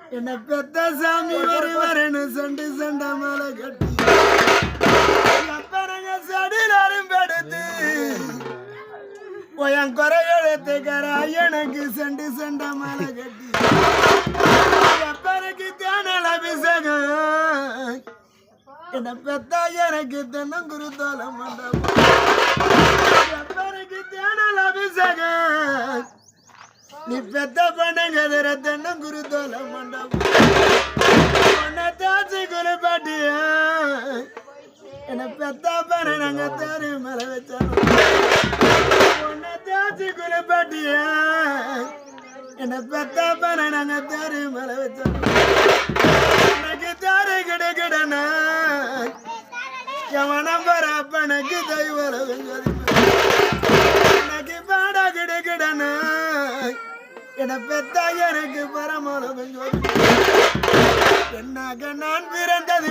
என்ன பெத்த சாமி வருவாருன்னு சண்டு சண்டை மேல கட்டி அப்பறங்க சடிலாரும் படுத்து என் குறை எழுத்துக்கிற எனக்கு சண்டு சண்டை மேல கட்டி அப்பறக்கு தேனல் அபிஷேகம் என்ன பெத்தா எனக்கு தென்னங்குருத்தோல மண்டபம் அப்பறக்கு தேனல் அபிஷேகம் நீ பெத்த பண்ணங்கதிர தென்னங்குருத்தோல மண்டபம் உன்னை தாச்சி குளிப்பாட்டிய என்ன பெத்த பண்ண நாங்க தேரி மேல வச்சாலும் உன்னை தாச்சி குளிப்பாட்டிய என்ன பெத்த பண்ண நாங்க தேரி மேல வச்சாலும் எனக்கு தேரி கிடைக்கிடனா எவன பரப்பனுக்கு தெய்வர எனக்கு பாட கிடைக்கிடனா என பெத்தா எனக்கு பரமளவு என்னாக நான் பிறந்தது